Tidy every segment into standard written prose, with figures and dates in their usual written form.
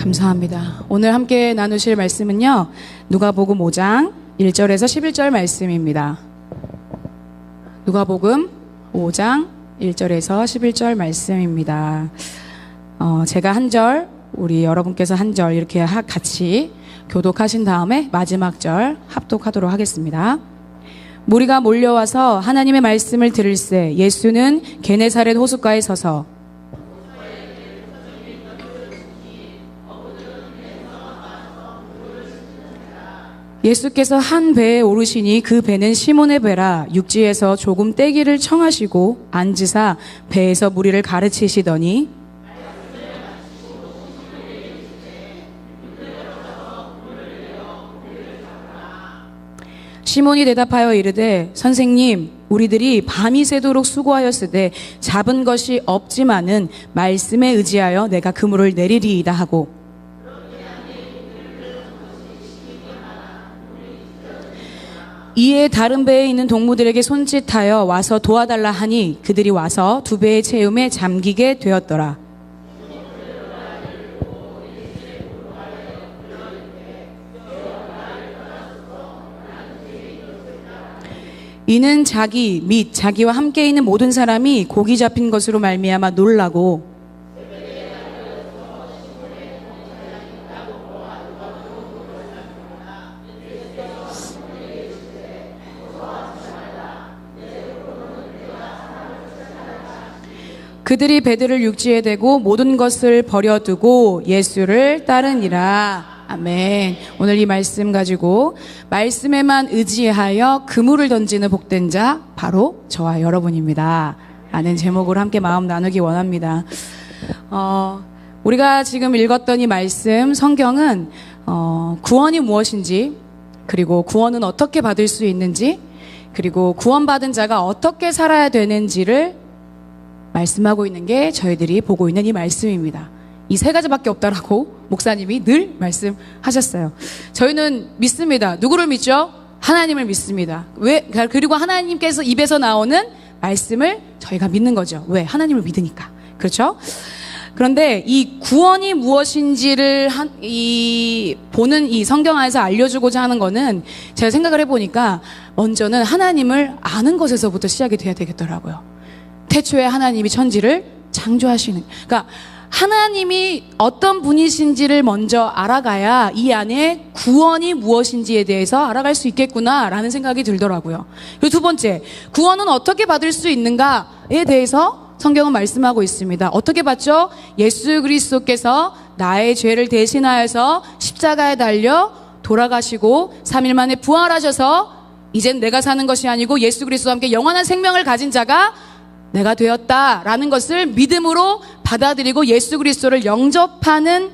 감사합니다. 오늘 함께 나누실 말씀은요, 누가복음 5장 1절에서 11절 말씀입니다. 누가복음 5장 1절에서 11절 말씀입니다. 제가 한 절, 우리 여러분께서 한 절 이렇게 같이 교독하신 다음에 마지막 절 합독하도록 하겠습니다. 무리가 몰려와서 하나님의 말씀을 들을새 예수는 게네사렛 호숫가에 서서 예수께서 한 배에 오르시니 그 배는 시몬의 배라. 육지에서 조금 떼기를 청하시고 앉으사 배에서 무리를 가르치시더니 시몬이 대답하여 이르되 선생님, 우리들이 밤이 새도록 수고하였으되 잡은 것이 없지만은 말씀에 의지하여 내가 그물을 내리리이다 하고 이에 다른 배에 있는 동무들에게 손짓하여 와서 도와달라 하니 그들이 와서 두 배의 채움에 잠기게 되었더라. 이는 자기 및 자기와 함께 있는 모든 사람이 고기 잡힌 것으로 말미암아 놀라고 그들이 배들을 육지에 대고 모든 것을 버려두고 예수를 따르니라. 아멘. 오늘 이 말씀 가지고 말씀에만 의지하여 그물을 던지는 복된 자 바로 저와 여러분입니다 라는 제목으로 함께 마음 나누기 원합니다. 우리가 지금 읽었던 이 말씀 성경은 구원이 무엇인지, 그리고 구원은 어떻게 받을 수 있는지, 그리고 구원받은 자가 어떻게 살아야 되는지를 말씀하고 있는 게 저희들이 보고 있는 이 말씀입니다. 이 세 가지밖에 없다라고 목사님이 늘 말씀하셨어요. 저희는 믿습니다. 누구를 믿죠? 하나님을 믿습니다. 왜? 그리고 하나님께서 입에서 나오는 말씀을 저희가 믿는 거죠. 왜? 하나님을 믿으니까. 그렇죠? 그런데 이 구원이 무엇인지를 보는 이 성경 안에서 알려주고자 하는 거는 제가 생각을 해보니까 먼저는 하나님을 아는 것에서부터 시작이 돼야 되겠더라고요. 태초에 하나님이 천지를 창조하시는, 그러니까 하나님이 어떤 분이신지를 먼저 알아가야 이 안에 구원이 무엇인지에 대해서 알아갈 수 있겠구나라는 생각이 들더라고요. 그리고 두 번째, 구원은 어떻게 받을 수 있는가에 대해서 성경은 말씀하고 있습니다. 어떻게 받죠? 예수 그리스도께서 나의 죄를 대신하여서 십자가에 달려 돌아가시고 3일 만에 부활하셔서 이젠 내가 사는 것이 아니고 예수 그리스도와 함께 영원한 생명을 가진 자가 내가 되었다라는 것을 믿음으로 받아들이고 예수 그리스도를 영접하는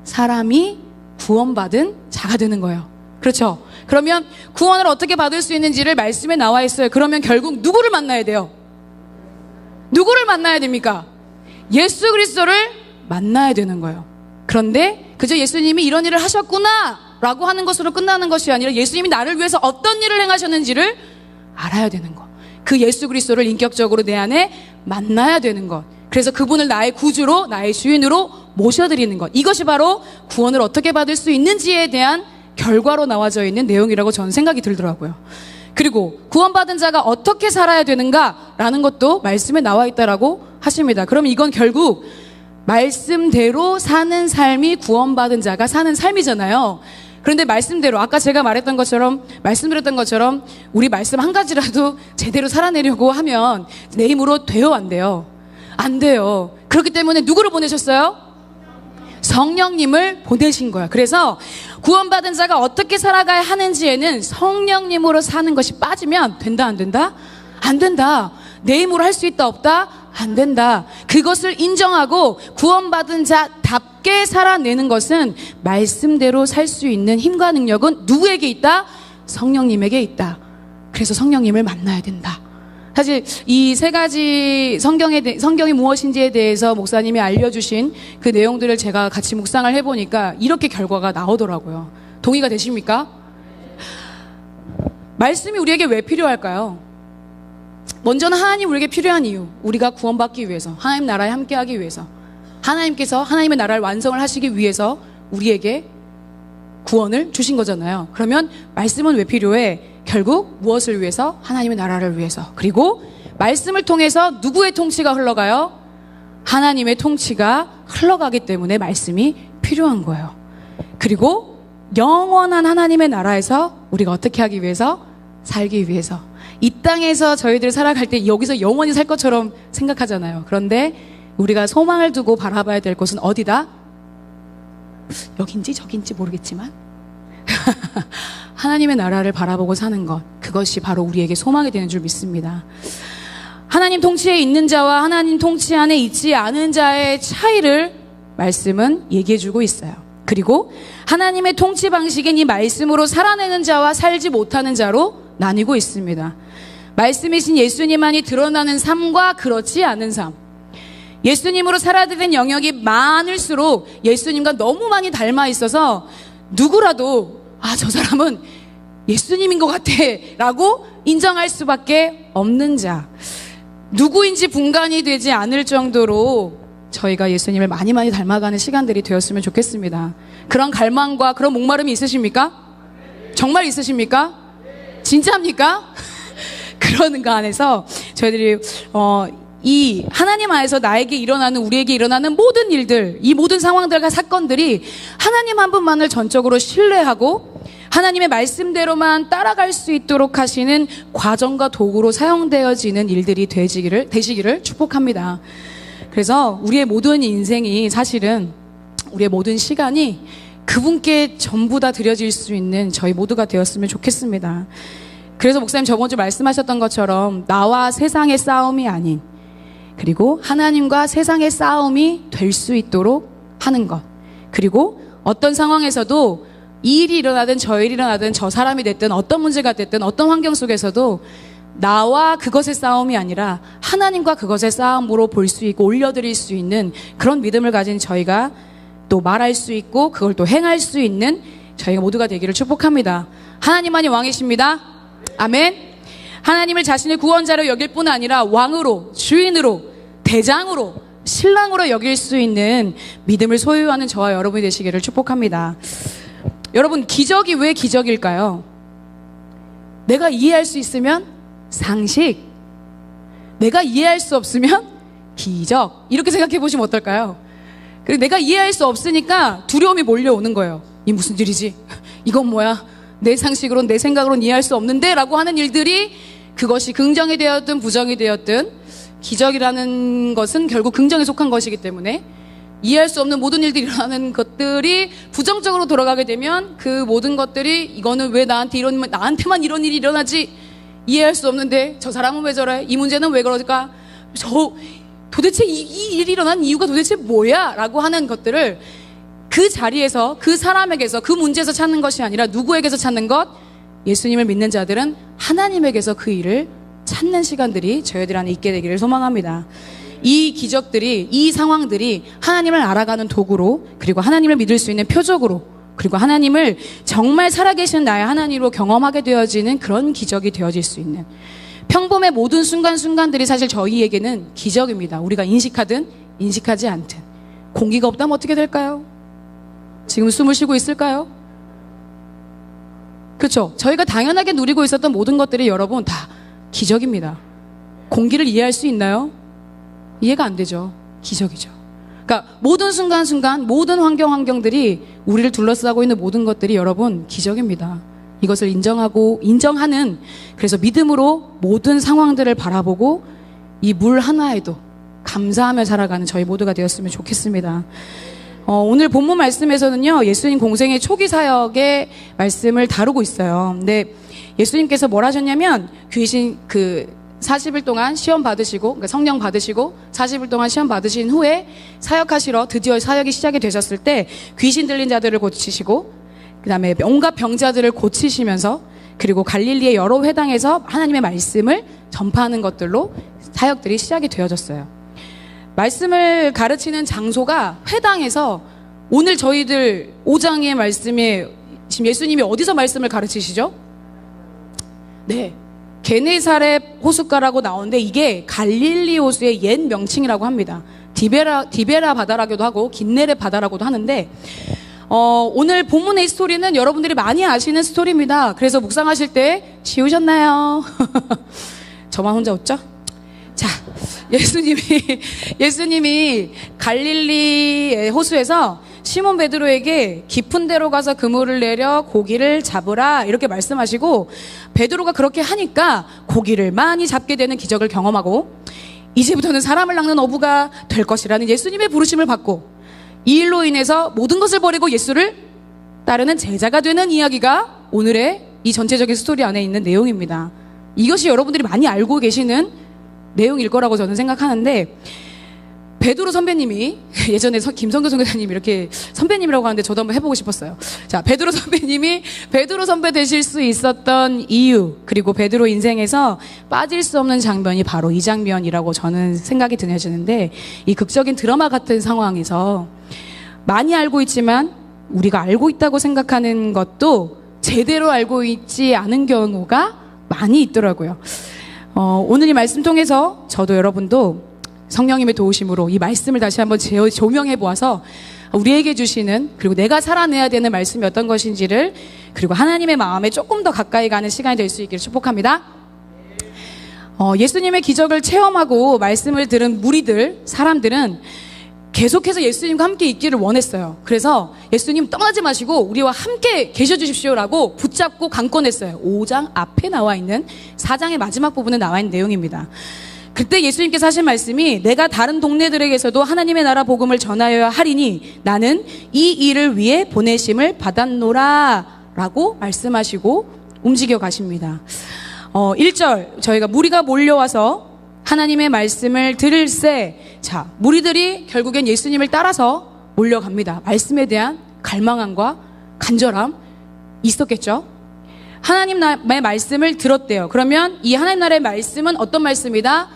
사람이 구원받은 자가 되는 거예요. 그렇죠? 그러면 구원을 어떻게 받을 수 있는지를 말씀에 나와 있어요. 그러면 결국 누구를 만나야 돼요? 누구를 만나야 됩니까? 예수 그리스도를 만나야 되는 거예요. 그런데 그저 예수님이 이런 일을 하셨구나 라고 하는 것으로 끝나는 것이 아니라 예수님이 나를 위해서 어떤 일을 행하셨는지를 알아야 되는 것. 그 예수 그리스도를 인격적으로 내 안에 만나야 되는 것. 그래서 그분을 나의 구주로, 나의 주인으로 모셔드리는 것. 이것이 바로 구원을 어떻게 받을 수 있는지에 대한 결과로 나와져 있는 내용이라고 저는 생각이 들더라고요. 그리고 구원받은 자가 어떻게 살아야 되는가라는 것도 말씀에 나와 있다라고 하십니다. 그럼 이건 결국 말씀대로 사는 삶이 구원받은 자가 사는 삶이잖아요. 그런데 말씀대로 아까 제가 말씀드렸던 것처럼 우리 말씀 한 가지라도 제대로 살아내려고 하면 내 힘으로 돼요, 안 돼요? 안 돼요. 그렇기 때문에 누구를 보내셨어요? 성령님을 보내신 거야. 그래서 구원받은 자가 어떻게 살아가야 하는지에는 성령님으로 사는 것이 빠지면 된다, 안 된다? 안 된다. 내 힘으로 할 수 있다, 없다? 안 된다. 그것을 인정하고 구원받은 자답게 살아내는 것은 말씀대로 살 수 있는 힘과 능력은 누구에게 있다? 성령님에게 있다. 그래서 성령님을 만나야 된다. 사실 이 세 가지 성경이 무엇인지에 대해서 목사님이 알려주신 그 내용들을 제가 같이 묵상을 해보니까 이렇게 결과가 나오더라고요. 동의가 되십니까? 말씀이 우리에게 왜 필요할까요? 먼저는 하나님 우리에게 필요한 이유, 우리가 구원받기 위해서, 하나님 나라에 함께하기 위해서. 하나님께서 하나님의 나라를 완성을 하시기 위해서 우리에게 구원을 주신 거잖아요. 그러면 말씀은 왜 필요해? 결국 무엇을 위해서? 하나님의 나라를 위해서. 그리고 말씀을 통해서 누구의 통치가 흘러가요? 하나님의 통치가 흘러가기 때문에 말씀이 필요한 거예요. 그리고 영원한 하나님의 나라에서 우리가 어떻게 하기 위해서? 살기 위해서. 이 땅에서 저희들 살아갈 때 여기서 영원히 살 것처럼 생각하잖아요. 그런데 우리가 소망을 두고 바라봐야 될 곳은 어디다? 여긴지 저긴지 모르겠지만 하나님의 나라를 바라보고 사는 것, 그것이 바로 우리에게 소망이 되는 줄 믿습니다. 하나님 통치에 있는 자와 하나님 통치 안에 있지 않은 자의 차이를 말씀은 얘기해주고 있어요. 그리고 하나님의 통치 방식인 이 말씀으로 살아내는 자와 살지 못하는 자로 나뉘고 있습니다. 말씀이신 예수님만이 드러나는 삶과 그렇지 않은 삶. 예수님으로 살아드는 영역이 많을수록 예수님과 너무 많이 닮아 있어서 누구라도 저 사람은 예수님인 것 같아 라고 인정할 수밖에 없는 자, 누구인지 분간이 되지 않을 정도로 저희가 예수님을 많이 닮아가는 시간들이 되었으면 좋겠습니다. 그런 갈망과 그런 목마름이 있으십니까? 정말 있으십니까? 진짜입니까? 그러는 거 안에서 저희들이 이 하나님 안에서 나에게 일어나는, 우리에게 일어나는 모든 일들, 이 모든 상황들과 사건들이 하나님 한 분만을 전적으로 신뢰하고 하나님의 말씀대로만 따라갈 수 있도록 하시는 과정과 도구로 사용되어지는 일들이 되시기를 축복합니다. 그래서 우리의 모든 인생이, 사실은 우리의 모든 시간이 그분께 전부 다 드려질 수 있는 저희 모두가 되었으면 좋겠습니다. 그래서 목사님 저번 주 말씀하셨던 것처럼 나와 세상의 싸움이 아닌, 그리고 하나님과 세상의 싸움이 될 수 있도록 하는 것, 그리고 어떤 상황에서도 이 일이 일어나든 저 일이 일어나든 저 사람이 됐든 어떤 문제가 됐든 어떤 환경 속에서도 나와 그것의 싸움이 아니라 하나님과 그것의 싸움으로 볼 수 있고 올려드릴 수 있는 그런 믿음을 가진 저희가 또 말할 수 있고 그걸 또 행할 수 있는 저희가 모두가 되기를 축복합니다. 하나님만이 왕이십니다. 아멘. 하나님을 자신의 구원자로 여길 뿐 아니라 왕으로, 주인으로, 대장으로, 신랑으로 여길 수 있는 믿음을 소유하는 저와 여러분이 되시기를 축복합니다. 여러분, 기적이 왜 기적일까요? 내가 이해할 수 있으면 상식, 내가 이해할 수 없으면 기적, 이렇게 생각해 보시면 어떨까요? 그리고 내가 이해할 수 없으니까 두려움이 몰려오는 거예요. 이 무슨 일이지? 이건 뭐야? 내 상식으로는, 내 생각으로는 이해할 수 없는데 라고 하는 일들이, 그것이 긍정이 되었든 부정이 되었든 기적이라는 것은 결국 긍정에 속한 것이기 때문에 이해할 수 없는 모든 일들이 일어나는 것들이 부정적으로 돌아가게 되면 그 모든 것들이, 이거는 왜 나한테만 이런 일이 일어나지? 이해할 수 없는데 저 사람은 왜 저래? 이 문제는 왜 그럴까? 도대체 이 일이 일어난 이유가 도대체 뭐야? 라고 하는 것들을 그 자리에서, 그 사람에게서, 그 문제에서 찾는 것이 아니라 누구에게서 찾는 것? 예수님을 믿는 자들은 하나님에게서 그 일을 찾는 시간들이 저희들 안에 있게 되기를 소망합니다. 이 기적들이, 이 상황들이 하나님을 알아가는 도구로, 그리고 하나님을 믿을 수 있는 표적으로, 그리고 하나님을 정말 살아계신 나의 하나님으로 경험하게 되어지는 그런 기적이 되어질 수 있는, 평범의 모든 순간순간들이 사실 저희에게는 기적입니다. 우리가 인식하든 인식하지 않든. 공기가 없다면 어떻게 될까요? 지금 숨을 쉬고 있을까요? 그렇죠? 저희가 당연하게 누리고 있었던 모든 것들이 여러분 다 기적입니다. 공기를 이해할 수 있나요? 이해가 안 되죠. 기적이죠. 그러니까 모든 순간순간, 모든 환경들이, 우리를 둘러싸고 있는 모든 것들이 여러분 기적입니다. 이것을 인정하는, 그래서 믿음으로 모든 상황들을 바라보고 이 물 하나에도 감사하며 살아가는 저희 모두가 되었으면 좋겠습니다. 오늘 본문 말씀에서는요, 예수님 공생의 초기 사역의 말씀을 다루고 있어요. 근데 예수님께서 뭘 하셨냐면, 40일 동안 시험 받으시고, 그러니까 성령 받으시고 40일 동안 시험 받으신 후에 사역하시러 드디어 사역이 시작이 되셨을 때 귀신 들린 자들을 고치시고, 그 다음에 온갖 병자들을 고치시면서, 그리고 갈릴리의 여러 회당에서 하나님의 말씀을 전파하는 것들로 사역들이 시작이 되어졌어요. 말씀을 가르치는 장소가 회당에서, 오늘 저희들 5장의 말씀에 지금 예수님이 어디서 말씀을 가르치시죠? 네, 게네사렛 호숫가라고 나오는데 이게 갈릴리 호수의 옛 명칭이라고 합니다. 디베라 바다라고도 하고 긴네레 바다라고도 하는데 오늘 본문의 스토리는 여러분들이 많이 아시는 스토리입니다. 그래서 묵상하실 때 쉬우셨나요? 저만 혼자 웃죠? 자, 예수님이 갈릴리의 호수에서 시몬 베드로에게 깊은 데로 가서 그물을 내려 고기를 잡으라 이렇게 말씀하시고, 베드로가 그렇게 하니까 고기를 많이 잡게 되는 기적을 경험하고, 이제부터는 사람을 낚는 어부가 될 것이라는 예수님의 부르심을 받고, 이 일로 인해서 모든 것을 버리고 예수를 따르는 제자가 되는 이야기가 오늘의 이 전체적인 스토리 안에 있는 내용입니다. 이것이 여러분들이 많이 알고 계시는 내용일 거라고 저는 생각하는데, 베드로 선배님이 예전에 김성교 선교사님이 이렇게 선배님이라고 하는데 저도 한번 해보고 싶었어요. 자, 베드로 선배님이 베드로 선배 되실 수 있었던 이유, 그리고 베드로 인생에서 빠질 수 없는 장면이 바로 이 장면이라고 저는 생각이 드네지는데, 이 극적인 드라마 같은 상황에서 많이 알고 있지만 우리가 알고 있다고 생각하는 것도 제대로 알고 있지 않은 경우가 많이 있더라고요. 오늘 이 말씀 통해서 저도 여러분도 성령님의 도우심으로 이 말씀을 다시 한번 조명해 보아서 우리에게 주시는, 그리고 내가 살아내야 되는 말씀이 어떤 것인지를, 그리고 하나님의 마음에 조금 더 가까이 가는 시간이 될 수 있기를 축복합니다. 예수님의 기적을 체험하고 말씀을 들은 무리들, 사람들은 계속해서 예수님과 함께 있기를 원했어요. 그래서 예수님 떠나지 마시고 우리와 함께 계셔 주십시오라고 붙잡고 강권했어요. 5장 앞에 나와 있는 4장의 마지막 부분에 나와 있는 내용입니다. 그때 예수님께서 하신 말씀이, 내가 다른 동네들에게서도 하나님의 나라 복음을 전하여야 하리니 나는 이 일을 위해 보내심을 받았노라 라고 말씀하시고 움직여 가십니다. 1절, 저희가 무리가 몰려와서 하나님의 말씀을 들을새, 자, 무리들이 결국엔 예수님을 따라서 몰려갑니다. 말씀에 대한 갈망함과 간절함 있었겠죠. 하나님의 말씀을 들었대요. 그러면 이 하나님 나라의 말씀은 어떤 말씀이다?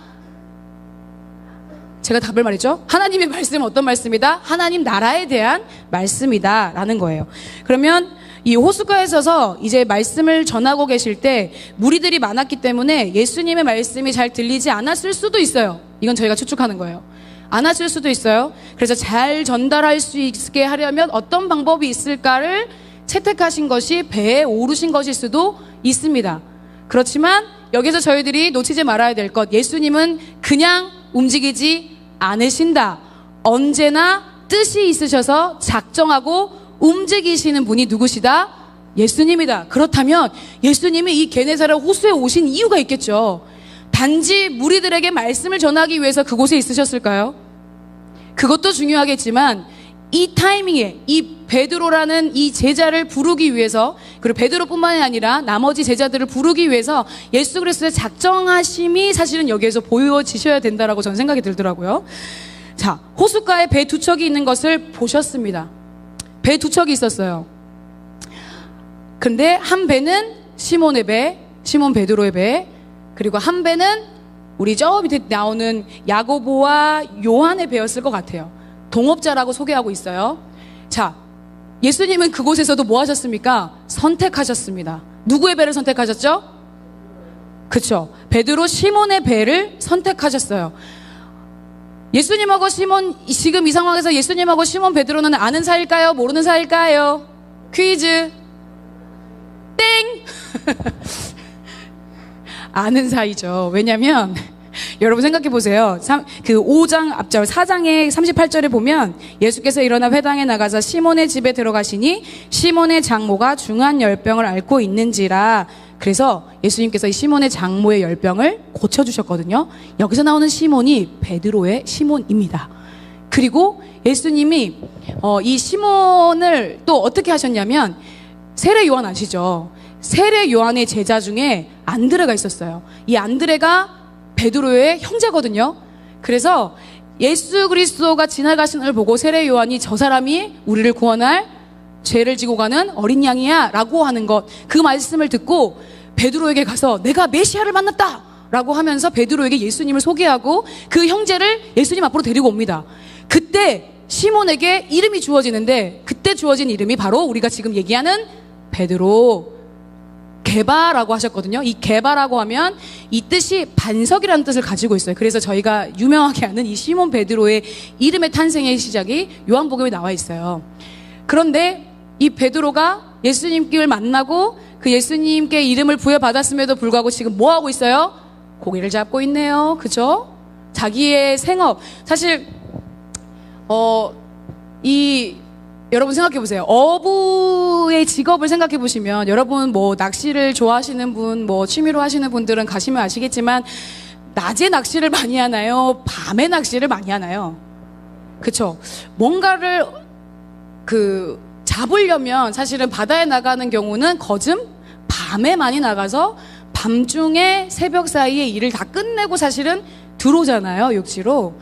제가 답을 말했죠. 하나님의 말씀은 어떤 말씀이다? 하나님 나라에 대한 말씀이다 라는 거예요. 그러면 이 호숫가에 서서 이제 말씀을 전하고 계실 때 무리들이 많았기 때문에 예수님의 말씀이 잘 들리지 않았을 수도 있어요. 이건 저희가 추측하는 거예요. 않았을 수도 있어요. 그래서 잘 전달할 수 있게 하려면 어떤 방법이 있을까를 채택하신 것이 배에 오르신 것일 수도 있습니다. 그렇지만 여기서 저희들이 놓치지 말아야 될 것, 예수님은 그냥 움직이지 않으신다. 언제나 뜻이 있으셔서 작정하고 움직이시는 분이 누구시다? 예수님이다. 그렇다면 예수님이 이 게네사렛 호수에 오신 이유가 있겠죠. 단지 무리들에게 말씀을 전하기 위해서 그곳에 있으셨을까요? 그것도 중요하겠지만 이 타이밍에 이 베드로라는 이 제자를 부르기 위해서, 그리고 베드로뿐만이 아니라 나머지 제자들을 부르기 위해서 예수 그리스도의 작정하심이 사실은 여기에서 보여지셔야 된다라고 저는 생각이 들더라고요. 자, 호숫가에 배 두 척이 있는 것을 보셨습니다. 배 두 척이 있었어요. 근데 한 배는 시몬의 배, 시몬 베드로의 배, 그리고 한 배는 우리 저 밑에 나오는 야고보와 요한의 배였을 것 같아요. 동업자라고 소개하고 있어요. 자, 예수님은 그곳에서도 뭐 하셨습니까? 선택하셨습니다. 누구의 배를 선택하셨죠? 그쵸. 베드로 시몬의 배를 선택하셨어요. 예수님하고 시몬, 지금 이 상황에서 예수님하고 시몬 베드로는 아는 사이일까요? 모르는 사이일까요? 퀴즈. 땡! 아는 사이죠. 왜냐면 여러분 생각해 보세요. 그 5장 앞절 4장의 38절에 보면 예수께서 일어나 회당에 나가서 시몬의 집에 들어가시니 시몬의 장모가 중한 열병을 앓고 있는지라. 그래서 예수님께서 이 시몬의 장모의 열병을 고쳐주셨거든요. 여기서 나오는 시몬이 베드로의 시몬입니다. 그리고 예수님이 이 시몬을 또 어떻게 하셨냐면, 세례 요한 아시죠? 세례 요한의 제자 중에 안드레가 있었어요. 이 안드레가 베드로의 형제거든요. 그래서 예수 그리스도가 지나가신 걸 보고 세례 요한이 저 사람이 우리를 구원할 죄를 지고 가는 어린 양이야 라고 하는 것, 그 말씀을 듣고 베드로에게 가서 내가 메시아를 만났다 라고 하면서 베드로에게 예수님을 소개하고 그 형제를 예수님 앞으로 데리고 옵니다. 그때 시몬에게 이름이 주어지는데, 그때 주어진 이름이 바로 우리가 지금 얘기하는 베드로, 게바라고 하셨거든요. 이 게바라고 하면 이 뜻이 반석이라는 뜻을 가지고 있어요. 그래서 저희가 유명하게 아는 이 시몬 베드로의 이름의 탄생의 시작이 요한복음에 나와 있어요. 그런데 이 베드로가 예수님을 만나고 그 예수님께 이름을 부여받았음에도 불구하고 지금 뭐 하고 있어요? 고기를 잡고 있네요. 그죠? 자기의 생업. 사실 여러분 생각해 보세요. 어부의 직업을 생각해 보시면 여러분 뭐 낚시를 좋아하시는 분, 뭐 취미로 하시는 분들은 가시면 아시겠지만 낮에 낚시를 많이 하나요? 밤에 낚시를 많이 하나요? 그쵸? 뭔가를 잡으려면 사실은 바다에 나가는 경우는 거즘 밤에 많이 나가서 밤중에 새벽 사이에 일을 다 끝내고 사실은 들어오잖아요, 육지로.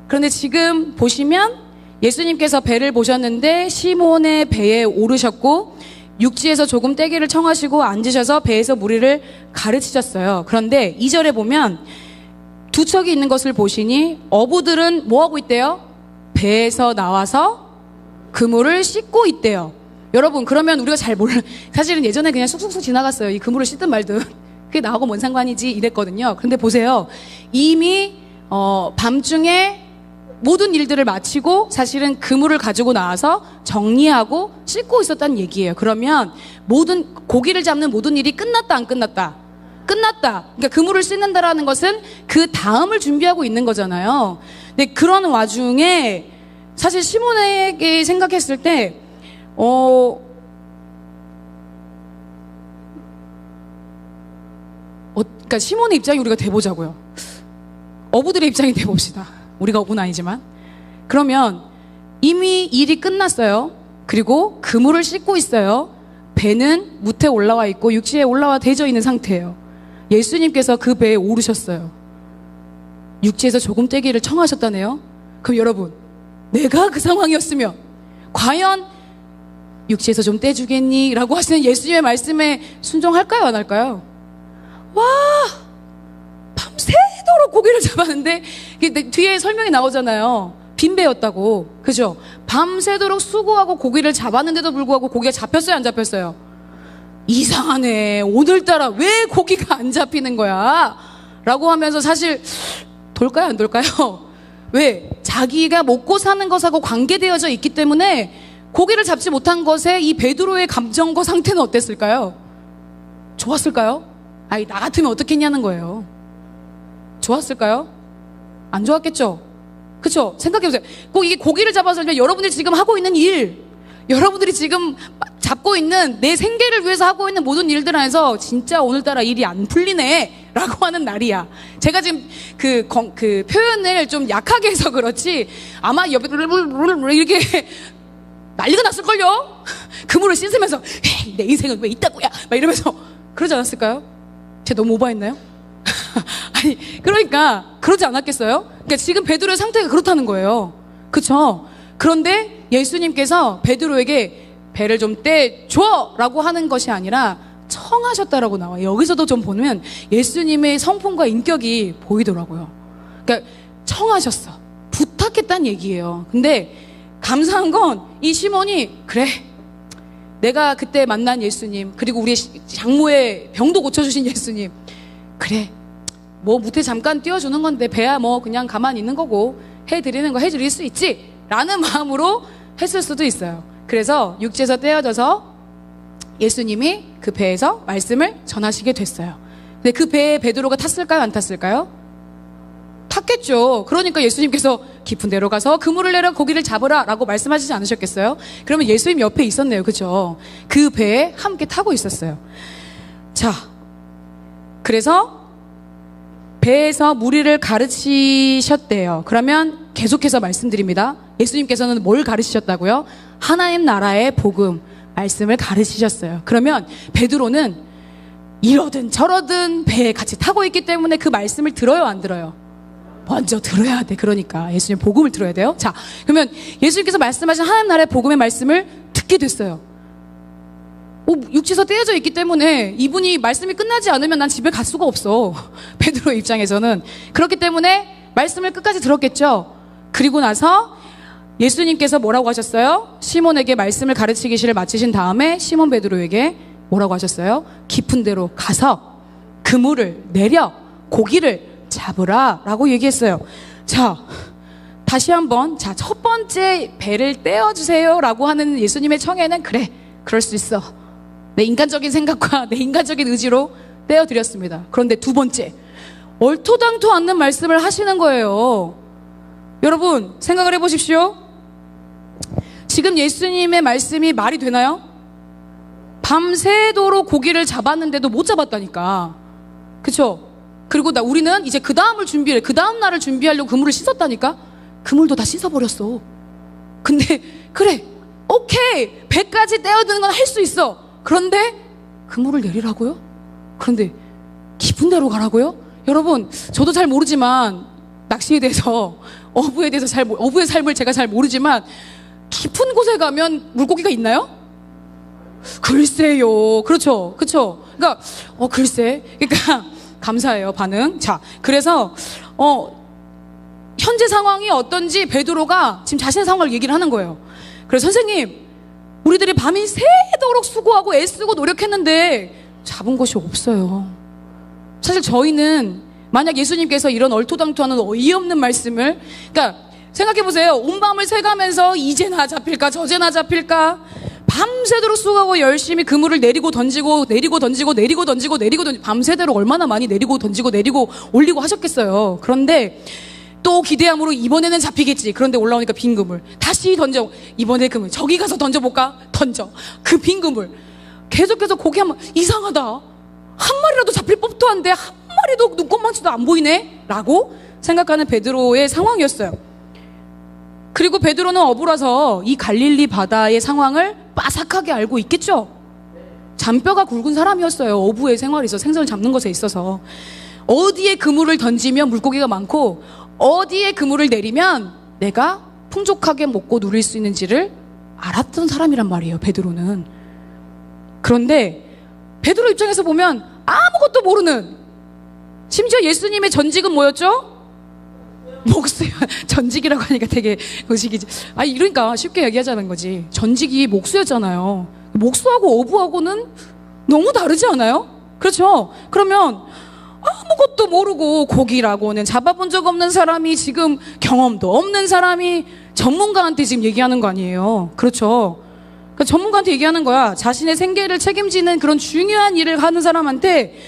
그런데 지금 보시면 예수님께서 배를 보셨는데 시몬의 배에 오르셨고 육지에서 조금 떼기를 청하시고 앉으셔서 배에서 무리를 가르치셨어요. 그런데 2절에 보면 두 척이 있는 것을 보시니 어부들은 뭐 하고 있대요? 배에서 나와서 그물을 씻고 있대요. 여러분, 그러면 우리가 잘 몰라. 사실은 예전에 그냥 쑥쑥쑥 지나갔어요. 이 그물을 씻든 말든 그게 나하고 뭔 상관이지 이랬거든요. 그런데 보세요. 이미 밤중에 모든 일들을 마치고 사실은 그물을 가지고 나와서 정리하고 씻고 있었다는 얘기예요. 그러면 모든 고기를 잡는 모든 일이 끝났다 안 끝났다? 끝났다. 그러니까 그물을 씻는다라는 것은 그 다음을 준비하고 있는 거잖아요. 근데 그런 와중에 사실 시몬에게 생각했을 때 그러니까 시몬의 입장이 우리가 돼보자고요. 어부들의 입장이 돼봅시다. 우리가 어부는 아니지만. 그러면 이미 일이 끝났어요. 그리고 그물을 씻고 있어요. 배는 무태 올라와 있고 육지에 올라와 대져 있는 상태예요. 예수님께서 그 배에 오르셨어요. 육지에서 조금 떼기를 청하셨다네요. 그럼 여러분, 내가 그 상황이었으면 과연 육지에서 좀 떼주겠니? 라고 하시는 예수님의 말씀에 순종할까요? 안 할까요? 와, 밤새도록 고기를 잡았는데 뒤에 설명이 나오잖아요. 빈배였다고. 그죠? 밤새도록 수고하고 고기를 잡았는데도 불구하고 고기가 잡혔어요? 안 잡혔어요? 이상하네. 오늘따라 왜 고기가 안 잡히는 거야? 라고 하면서 사실 돌까요? 안 돌까요? 왜? 자기가 먹고 사는 것하고 관계되어져 있기 때문에 고기를 잡지 못한 것에 이 베드로의 감정과 상태는 어땠을까요? 좋았을까요? 아니, 나 같으면 어떻겠냐는 거예요. 좋았을까요? 안 좋았겠죠? 그쵸? 생각해보세요. 꼭 이게 고기를 잡아서 여러분들이 지금 하고 있는 일, 여러분들이 지금 잡고 있는 내 생계를 위해서 하고 있는 모든 일들 안에서 진짜 오늘따라 일이 안 풀리네 라고 하는 날이야. 제가 지금 그 표현을 좀 약하게 해서 그렇지 아마 옆에 이렇게 난리가 났을걸요? 그물을 씻으면서 내 인생은 왜 이따구야 막 이러면서 그러지 않았을까요? 제가 너무 오버했나요? 아니, 그러니까 그러지 않았겠어요? 그러니까 지금 베드로의 상태가 그렇다는 거예요. 그쵸? 그런데 예수님께서 베드로에게 배를 좀 떼줘! 라고 하는 것이 아니라 청하셨다라고 나와요. 여기서도 좀 보면 예수님의 성품과 인격이 보이더라고요. 그러니까 청하셨어. 부탁했다는 얘기예요. 근데 감사한 건 이 시몬이 그래, 내가 그때 만난 예수님, 그리고 우리 장모의 병도 고쳐주신 예수님, 그래, 뭐 무태 잠깐 띄워주는 건데 배야 뭐 그냥 가만히 있는 거고 해드리는 거 해드릴 수 있지 라는 마음으로 했을 수도 있어요. 그래서 육지에서 떼어져서 예수님이 그 배에서 말씀을 전하시게 됐어요. 근데 그 배에 베드로가 탔을까요? 안 탔을까요? 탔겠죠. 그러니까 예수님께서 깊은 데로 가서 그물을 내려 고기를 잡으라 라고 말씀하시지 않으셨겠어요? 그러면 예수님 옆에 있었네요. 그죠? 그 배에 함께 타고 있었어요. 자, 그래서 배에서 무리를 가르치셨대요. 그러면 계속해서 말씀드립니다. 예수님께서는 뭘 가르치셨다고요? 하나님 나라의 복음, 말씀을 가르치셨어요. 그러면 베드로는 이러든 저러든 배에 같이 타고 있기 때문에 그 말씀을 들어요, 안 들어요? 먼저 들어야 돼. 그러니까 예수님 복음을 들어야 돼요. 자, 그러면 예수님께서 말씀하신 하나님 나라의 복음의 말씀을 듣게 됐어요. 육지에서 떼어져 있기 때문에 이분이 말씀이 끝나지 않으면 난 집에 갈 수가 없어. 베드로 입장에서는. 그렇기 때문에 말씀을 끝까지 들었겠죠. 그리고 나서 예수님께서 뭐라고 하셨어요? 시몬에게 말씀을 가르치기를 마치신 다음에 시몬 베드로에게 뭐라고 하셨어요? 깊은 데로 가서 그물을 내려 고기를 잡으라 라고 얘기했어요. 자, 다시 한번, 자, 첫 번째 배를 떼어주세요 라고 하는 예수님의 청에는 그래, 그럴 수 있어. 내 인간적인 생각과 내 인간적인 의지로 떼어드렸습니다. 그런데 두 번째, 얼토당토 않는 말씀을 하시는 거예요. 여러분, 생각을 해보십시오. 지금 예수님의 말씀이 말이 되나요? 밤새도록 고기를 잡았는데도 못 잡았다니까. 그쵸? 그리고 우리는 이제 그 다음 날을 준비하려고 그물을 씻었다니까? 그물도 다 씻어버렸어. 근데, 그래, 오케이, 배까지 떼어드는 건 할 수 있어. 그런데, 그물을 내리라고요? 그런데, 깊은 데로 가라고요? 여러분, 저도 잘 모르지만, 낚시에 대해서, 어부의 삶을 제가 잘 모르지만, 깊은 곳에 가면 물고기가 있나요? 글쎄요. 그렇죠. 그렇죠. 그러니까 글쎄. 그러니까 감사해요. 반응. 자, 그래서 현재 상황이 어떤지 베드로가 지금 자신의 상황을 얘기를 하는 거예요. 그래서 선생님, 우리들이 밤이 새도록 수고하고 애쓰고 노력했는데 잡은 것이 없어요. 사실 저희는 만약 예수님께서 이런 얼토당토하는 어이없는 말씀을, 그러니까 생각해보세요. 온 밤을 새가면서 이제나 잡힐까 저제나 잡힐까 밤새도록 수고하고 열심히 그물을 내리고 던지고 밤새도록 얼마나 많이 내리고 던지고 내리고 올리고 하셨겠어요. 그런데 또 기대함으로 이번에는 잡히겠지. 그런데 올라오니까 빈 그물 다시 던져. 이번에 그물 저기 가서 던져볼까? 던져. 그 빈 그물 계속해서 고기 한번 이상하다. 한 마리라도 잡힐 법도 한데 한 마리도 눈꽃만치도 안 보이네? 라고 생각하는 베드로의 상황이었어요. 그리고 베드로는 어부라서 이 갈릴리 바다의 상황을 빠삭하게 알고 있겠죠. 잔뼈가 굵은 사람이었어요. 어부의 생활에서, 생선을 잡는 것에 있어서. 어디에 그물을 던지면 물고기가 많고 어디에 그물을 내리면 내가 풍족하게 먹고 누릴 수 있는지를 알았던 사람이란 말이에요, 베드로는. 그런데 베드로 입장에서 보면 아무것도 모르는, 심지어 예수님의 전직은 뭐였죠? 목수요. 전직이라고 하니까 되게 의식이지. 아니, 이러니까 쉽게 얘기하자는 거지. 전직이 목수였잖아요. 목수하고 어부하고는 너무 다르지 않아요? 그렇죠? 그러면 아무것도 모르고 고기라고는 잡아본 적 없는 사람이 지금 경험도 없는 사람이 전문가한테 지금 얘기하는 거 아니에요? 그렇죠? 그러니까 전문가한테 얘기하는 거야. 자신의 생계를 책임지는 그런 중요한 일을 하는 사람한테.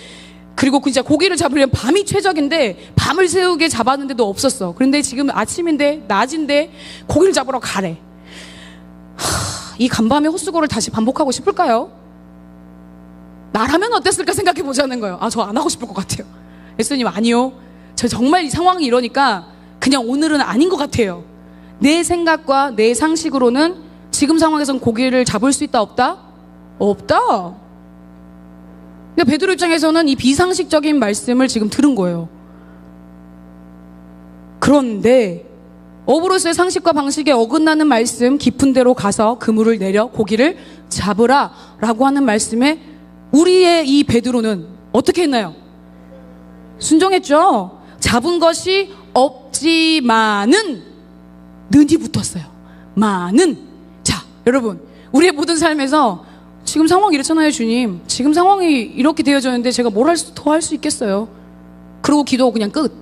그리고 진짜 고기를 잡으려면 밤이 최적인데 밤을 새우게 잡았는데도 없었어. 그런데 지금 아침인데 낮인데 고기를 잡으러 가래. 이 간밤의 헛수고를 다시 반복하고 싶을까요? 나라면 어땠을까 생각해 보자는 거예요. 저 안 하고 싶을 것 같아요. 예수님, 아니요. 저 정말 이 상황이 이러니까 그냥 오늘은 아닌 것 같아요. 내 생각과 내 상식으로는 지금 상황에선 고기를 잡을 수 있다 없다? 없다. 그러니까 베드로 입장에서는 이 비상식적인 말씀을 지금 들은 거예요. 그런데 어부로서의 상식과 방식에 어긋나는 말씀, 깊은 데로 가서 그물을 내려 고기를 잡으라 라고 하는 말씀에 우리의 이 베드로는 어떻게 했나요? 순종했죠. 잡은 것이 없지만은 는이 붙었어요. 많은. 자, 여러분, 우리의 모든 삶에서 지금 상황이 이렇잖아요, 주님. 지금 상황이 이렇게 되어졌는데 제가 뭘 더 할 수 있겠어요? 그러고 기도하고 그냥 끝.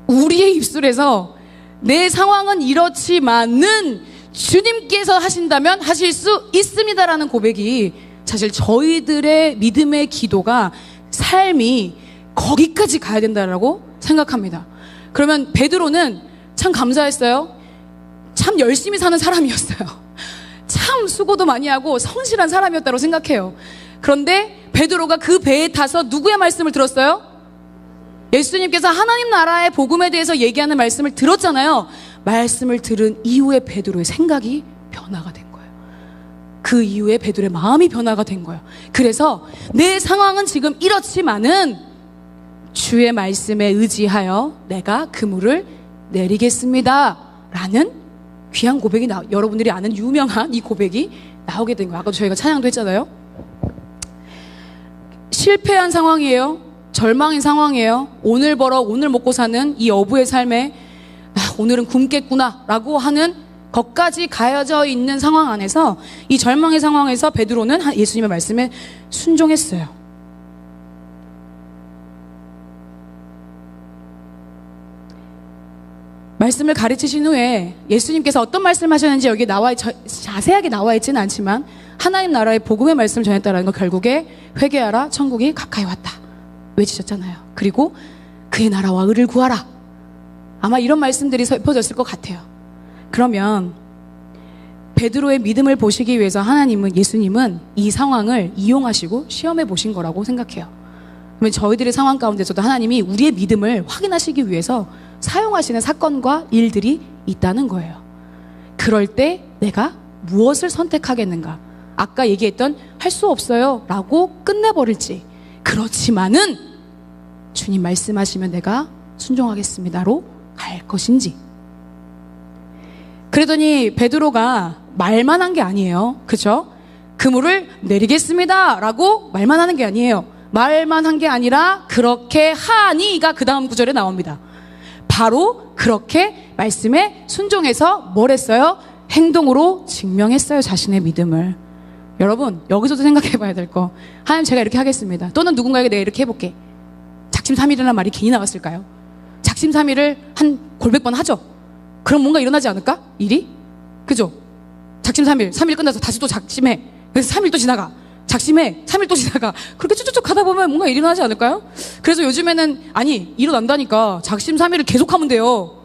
우리의 입술에서 내 상황은 이렇지만은 주님께서 하신다면 하실 수 있습니다라는 고백이 사실 저희들의 믿음의 기도가, 삶이 거기까지 가야 된다라고 생각합니다. 그러면 베드로는 참 감사했어요. 참 열심히 사는 사람이었어요. 참 수고도 많이 하고 성실한 사람이었다고 생각해요. 그런데 베드로가 그 배에 타서 누구의 말씀을 들었어요? 예수님께서 하나님 나라의 복음에 대해서 얘기하는 말씀을 들었잖아요. 말씀을 들은 이후에 베드로의 생각이 변화가 된 거예요. 그 이후에 베드로의 마음이 변화가 된 거예요. 그래서 내 상황은 지금 이렇지만은 주의 말씀에 의지하여 내가 그물을 내리겠습니다 라는 귀한 고백이 여러분들이 아는 유명한 이 고백이 나오게 된 거예요. 아까도 저희가 찬양도 했잖아요. 실패한 상황이에요. 절망인 상황이에요. 오늘 벌어 오늘 먹고 사는 이 어부의 삶에 오늘은 굶겠구나 라고 하는 것까지 가해져 있는 상황 안에서 이 절망의 상황에서 베드로는 예수님의 말씀에 순종했어요. 말씀을 가르치신 후에 예수님께서 어떤 말씀하셨는지 여기 자세하게 나와 있지는 않지만 하나님 나라의 복음의 말씀을 전했다라는 거, 결국에 회개하라, 천국이 가까이 왔다 외치셨잖아요. 그리고 그의 나라와 의를 구하라. 아마 이런 말씀들이 읊어졌을 것 같아요. 그러면 베드로의 믿음을 보시기 위해서 예수님은 이 상황을 이용하시고 시험해 보신 거라고 생각해요. 그러면 저희들의 상황 가운데서도 하나님이 우리의 믿음을 확인하시기 위해서 사용하시는 사건과 일들이 있다는 거예요. 그럴 때 내가 무엇을 선택하겠는가? 아까 얘기했던 할 수 없어요 라고 끝내버릴지, 그렇지만은 주님 말씀하시면 내가 순종하겠습니다로 갈 것인지. 그러더니 베드로가 말만 한 게 아니에요. 그렇죠? 그물을 내리겠습니다 라고 말만 하는 게 아니에요. 말만 한 게 아니라 그렇게 하니가 그 다음 구절에 나옵니다. 바로 그렇게 말씀에 순종해서 뭘 했어요? 행동으로 증명했어요, 자신의 믿음을. 여러분, 여기서도 생각해 봐야 될 거, 하나님 제가 이렇게 하겠습니다, 또는 누군가에게 내가 이렇게 해볼게. 작심삼일이라는 말이 괜히 나왔을까요? 작심삼일을 한 골백 번 하죠. 그럼 뭔가 일어나지 않을까? 일이? 그죠? 작심삼일, 3일 끝나서 다시 또 작심해. 그래서 3일 또 지나가. 작심해. 3일 또 지나가. 그렇게 쭉쭉쭉 가다 보면 뭔가 일어나지 않을까요? 그래서 요즘에는 일어난다니까 작심삼일을 계속하면 돼요.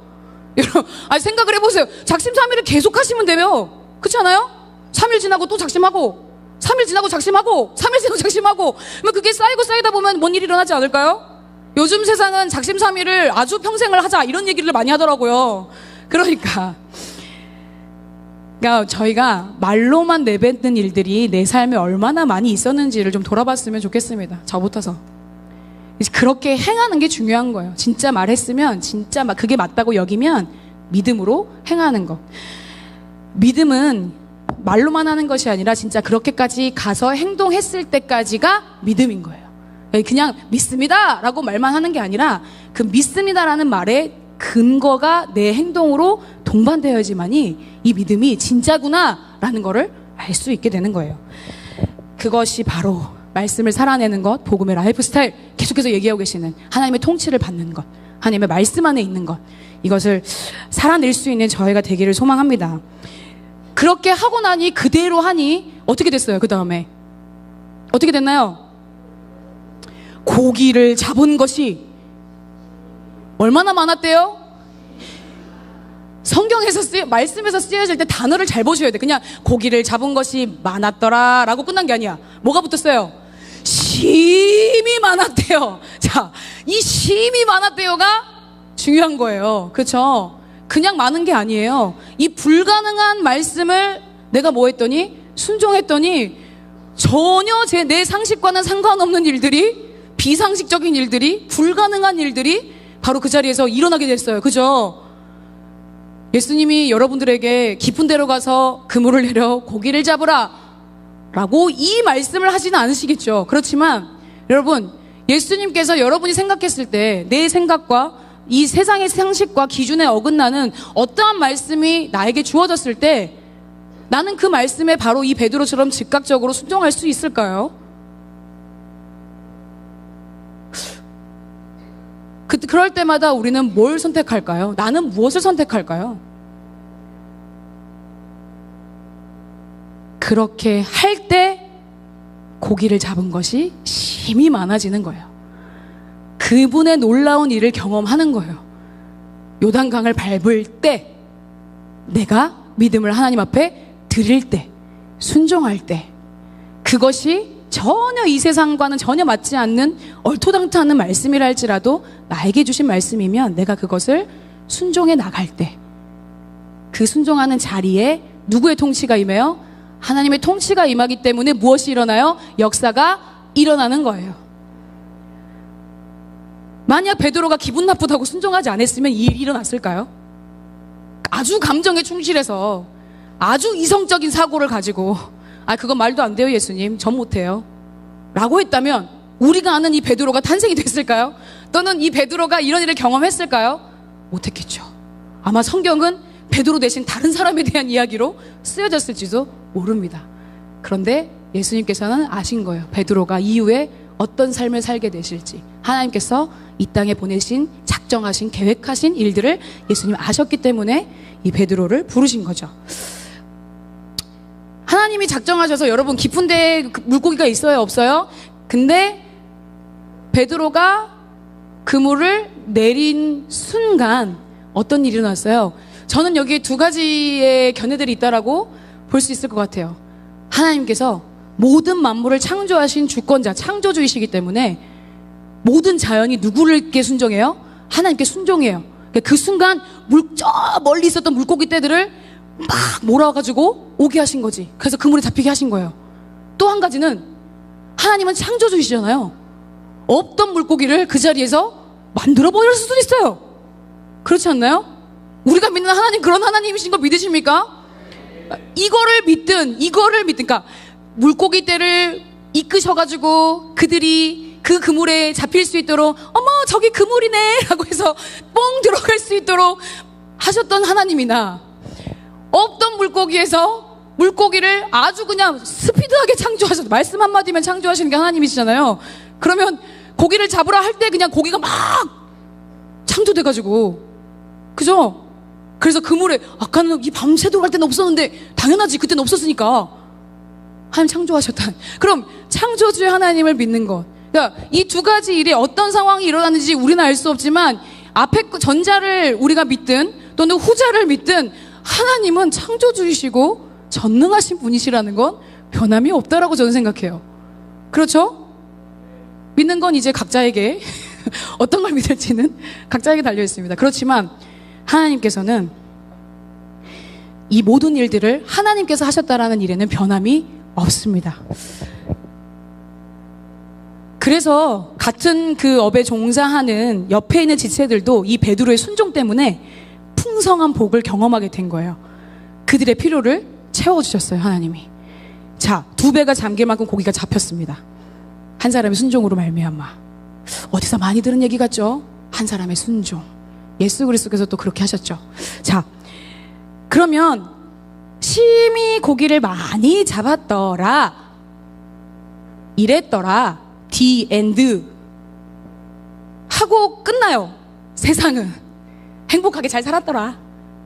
여러분, 생각을 해보세요. 작심삼일을 계속 하시면 돼요. 그렇지 않아요? 3일 지나고 또 작심하고, 3일 지나고 작심하고, 3일 지나고 작심하고, 그게 쌓이다 보면 뭔 일이 일어나지 않을까요? 요즘 세상은 작심삼일을 아주 평생을 하자 이런 얘기를 많이 하더라고요. 그러니까 저희가 말로만 내뱉는 일들이 내 삶에 얼마나 많이 있었는지를 좀 돌아봤으면 좋겠습니다. 저부터서. 그렇게 행하는 게 중요한 거예요. 진짜 말했으면, 진짜 그게 맞다고 여기면 믿음으로 행하는 거. 믿음은 말로만 하는 것이 아니라 진짜 그렇게까지 가서 행동했을 때까지가 믿음인 거예요. 그냥 믿습니다 라고 말만 하는 게 아니라 그 믿습니다라는 말에 근거가 내 행동으로 동반되어야지만이 이 믿음이 진짜구나 라는 거를 알 수 있게 되는 거예요. 그것이 바로 말씀을 살아내는 것, 복음의 라이프 스타일, 계속해서 얘기하고 계시는 하나님의 통치를 받는 것, 하나님의 말씀 안에 있는 것, 이것을 살아낼 수 있는 저희가 되기를 소망합니다. 그렇게 하고 나니, 그대로 하니 어떻게 됐어요? 그 다음에 어떻게 됐나요? 고기를 잡은 것이 얼마나 많았대요? 성경에서 말씀에서 쓰여질 때 단어를 잘 보셔야 돼. 그냥 고기를 잡은 것이 많았더라 라고 끝난 게 아니야. 뭐가 붙었어요? 심이 많았대요. 자, 이 심이 많았대요가 중요한 거예요. 그렇죠? 그냥 많은 게 아니에요. 이 불가능한 말씀을 내가 뭐 했더니, 순종했더니 전혀 내 상식과는 상관없는 일들이, 비상식적인 일들이, 불가능한 일들이 바로 그 자리에서 일어나게 됐어요. 그죠? 예수님이 여러분들에게 깊은 데로 가서 그물을 내려 고기를 잡으라 라고 이 말씀을 하지는 않으시겠죠. 그렇지만 여러분, 예수님께서 여러분이 생각했을 때 내 생각과 이 세상의 상식과 기준에 어긋나는 어떠한 말씀이 나에게 주어졌을 때 나는 그 말씀에 바로 이 베드로처럼 즉각적으로 순종할 수 있을까요? 그럴 때마다 우리는 뭘 선택할까요? 나는 무엇을 선택할까요? 그렇게 할 때 고기를 잡은 것이 힘이 많아지는 거예요. 그분의 놀라운 일을 경험하는 거예요. 요단강을 밟을 때, 내가 믿음을 하나님 앞에 드릴 때, 순종할 때, 그것이 전혀 이 세상과는 전혀 맞지 않는 얼토당토 않는 말씀이라 할지라도 나에게 주신 말씀이면 내가 그것을 순종해 나갈 때, 그 순종하는 자리에 누구의 통치가 임해요? 하나님의 통치가 임하기 때문에 무엇이 일어나요? 역사가 일어나는 거예요. 만약 베드로가 기분 나쁘다고 순종하지 않았으면 이 일이 일어났을까요? 아주 감정에 충실해서 아주 이성적인 사고를 가지고 그건 말도 안 돼요 예수님, 전 못해요 라고 했다면 우리가 아는 이 베드로가 탄생이 됐을까요? 또는 이 베드로가 이런 일을 경험했을까요? 못했겠죠. 아마 성경은 베드로 대신 다른 사람에 대한 이야기로 쓰여졌을지도 모릅니다. 그런데 예수님께서는 아신 거예요. 베드로가 이후에 어떤 삶을 살게 되실지. 하나님께서 이 땅에 보내신, 작정하신, 계획하신 일들을 예수님 아셨기 때문에 이 베드로를 부르신 거죠. 하나님이 작정하셔서 여러분 깊은 데에 물고기가 있어요, 없어요? 근데 베드로가 그물을 내린 순간 어떤 일이 일어났어요? 저는 여기에 두 가지의 견해들이 있다라고 볼 수 있을 것 같아요. 하나님께서 모든 만물을 창조하신 주권자, 창조주이시기 때문에 모든 자연이 누구에게 순종해요? 하나님께 순종해요. 그 순간 저 멀리 있었던 물고기 떼들을 막 몰아가지고 오게 하신 거지. 그래서 그물에 잡히게 하신 거예요. 또 한 가지는 하나님은 창조주이시잖아요. 없던 물고기를 그 자리에서 만들어버릴 수도 있어요. 그렇지 않나요? 우리가 믿는 하나님 그런 하나님이신 거 믿으십니까? 이거를 믿든 그러니까 물고기 떼를 이끄셔가지고 그들이 그 그물에 잡힐 수 있도록 어머 저기 그물이네 라고 해서 뽕 들어갈 수 있도록 하셨던 하나님이나 없던 물고기에서 물고기를 아주 그냥 스피드하게 창조하셔서 말씀 한마디면 창조하시는 게 하나님이시잖아요. 그러면 고기를 잡으라 할 때 그냥 고기가 막 창조돼가지고 그죠? 그래서 그물에 아까는 이 밤새도록 할 때는 없었는데 당연하지 그때는 없었으니까 하나님 창조하셨다. 그럼 창조주의 하나님을 믿는 것. 그러니까 이 두 가지 일에 어떤 상황이 일어났는지 우리는 알 수 없지만 앞에 전자를 우리가 믿든 또는 후자를 믿든 하나님은 창조주이시고 전능하신 분이시라는 건 변함이 없다라고 저는 생각해요. 그렇죠? 믿는 건 이제 각자에게 어떤 걸 믿을지는 각자에게 달려 있습니다. 그렇지만 하나님께서는 이 모든 일들을 하나님께서 하셨다라는 일에는 변함이 없습니다. 그래서 같은 그 업에 종사하는 옆에 있는 지체들도 이 베드로의 순종 때문에 풍성한 복을 경험하게 된 거예요. 그들의 필요를 채워주셨어요, 하나님이. 자, 2배가 잠길 만큼 고기가 잡혔습니다. 한 사람의 순종으로 말미암아. 어디서 많이 들은 얘기 같죠? 한 사람의 순종. 예수 그리스도께서 또 그렇게 하셨죠. 자, 그러면 심히 고기를 많이 잡았더라, 이랬더라, the end 하고 끝나요. 세상은 행복하게 잘 살았더라,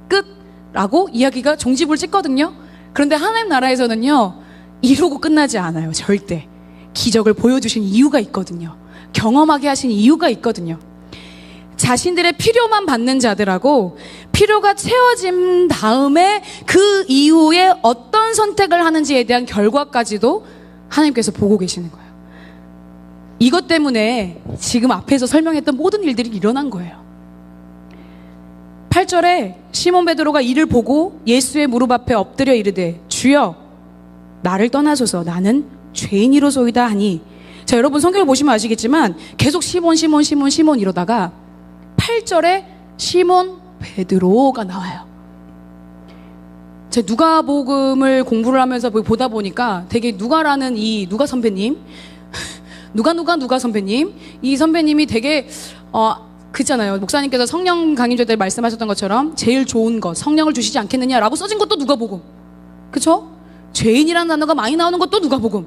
끝라고 이야기가 종지부를 찍거든요. 그런데 하나님 나라에서는요 이러고 끝나지 않아요. 절대. 기적을 보여주신 이유가 있거든요. 경험하게 하신 이유가 있거든요. 자신들의 필요만 받는 자들하고 필요가 채워진 다음에 그 이후에 어떤 선택을 하는지에 대한 결과까지도 하나님께서 보고 계시는 거예요. 이것 때문에 지금 앞에서 설명했던 모든 일들이 일어난 거예요. 8절에 시몬 베드로가 이를 보고 예수의 무릎 앞에 엎드려 이르되 주여 나를 떠나소서 나는 죄인이로소이다 하니. 자, 여러분 성경을 보시면 아시겠지만 계속 시몬 이러다가 8절에 시몬 베드로가 나와요. 제가 누가복음을 공부를 하면서 보다 보니까 되게 누가라는 이 누가 선배님 누가 선배님, 이 선배님이 되게 그잖아요. 목사님께서 성령 강림절 때 말씀하셨던 것처럼 제일 좋은 것 성령을 주시지 않겠느냐라고 써진 것도 누가복음. 그쵸? 죄인이라는 단어가 많이 나오는 것도 누가복음.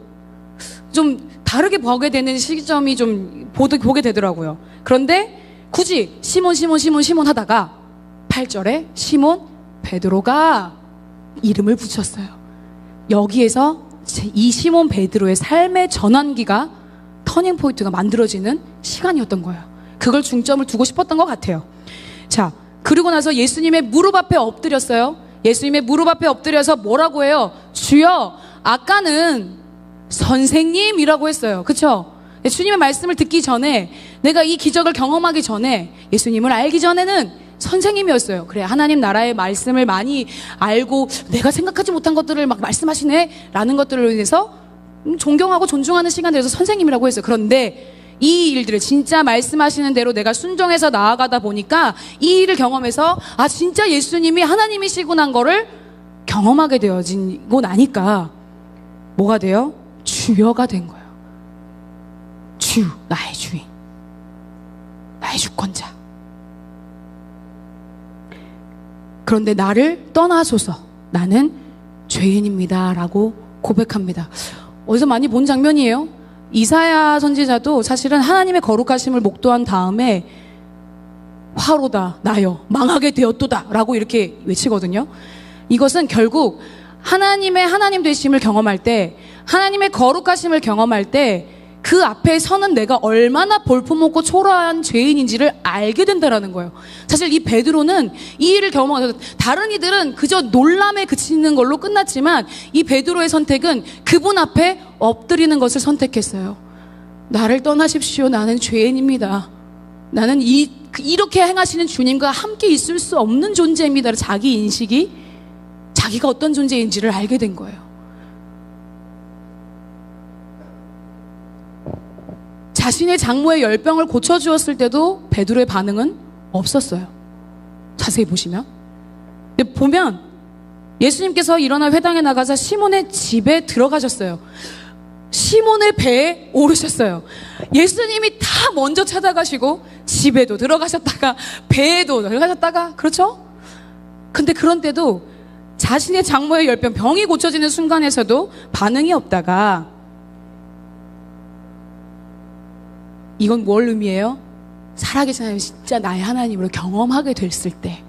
좀 다르게 보게 되는 시점이 좀 보게 되더라고요. 그런데 굳이 시몬 하다가 8절에 시몬 베드로가 이름을 붙였어요. 여기에서 이 시몬 베드로의 삶의 전환기가 터닝 포인트가 만들어지는 시간이었던 거예요. 그걸 중점을 두고 싶었던 것 같아요. 자, 그리고 나서 예수님의 무릎 앞에 엎드렸어요. 예수님의 무릎 앞에 엎드려서 뭐라고 해요? 주여, 아까는 선생님이라고 했어요. 그쵸? 주님의 말씀을 듣기 전에, 내가 이 기적을 경험하기 전에, 예수님을 알기 전에는 선생님이었어요. 그래, 하나님 나라의 말씀을 많이 알고 내가 생각하지 못한 것들을 막 말씀하시네 라는 것들을 인해서 존경하고 존중하는 시간들에서 선생님이라고 했어요. 그런데 이 일들을 진짜 말씀하시는 대로 내가 순종해서 나아가다 보니까 이 일을 경험해서 아 진짜 예수님이 하나님이시구나 한 거를 경험하게 되어지고 나니까 뭐가 돼요? 주여가 된 거예요. 주, 나의 주인, 나의 주권자. 그런데 나를 떠나소서. 나는 죄인입니다. 라고 고백합니다. 어디서 많이 본 장면이에요. 이사야 선지자도 사실은 하나님의 거룩하심을 목도한 다음에 화로다 나여 망하게 되었도다 라고 이렇게 외치거든요. 이것은 결국 하나님의 하나님 되심을 경험할 때, 하나님의 거룩하심을 경험할 때 그 앞에 서는 내가 얼마나 볼품없고 초라한 죄인인지를 알게 된다라는 거예요. 사실 이 베드로는 이 일을 경험하면서 다른 이들은 그저 놀람에 그치는 걸로 끝났지만 이 베드로의 선택은 그분 앞에 엎드리는 것을 선택했어요. 나를 떠나십시오. 나는 죄인입니다. 나는 이렇게 행하시는 주님과 함께 있을 수 없는 존재입니다. 자기 인식이 자기가 어떤 존재인지를 알게 된 거예요. 자신의 장모의 열병을 고쳐주었을 때도 베드로의 반응은 없었어요. 자세히 보시면. 근데 보면 예수님께서 일어나 회당에 나가서 시몬의 집에 들어가셨어요. 시몬의 배에 오르셨어요. 예수님이 다 먼저 찾아가시고 집에도 들어가셨다가 배에도 들어가셨다가, 그렇죠? 근데 그런데도 자신의 장모의 열병, 병이 고쳐지는 순간에서도 반응이 없다가, 이건 뭘 의미해요? 살아계신 하나님, 진짜 나의 하나님으로 경험하게 됐을 때,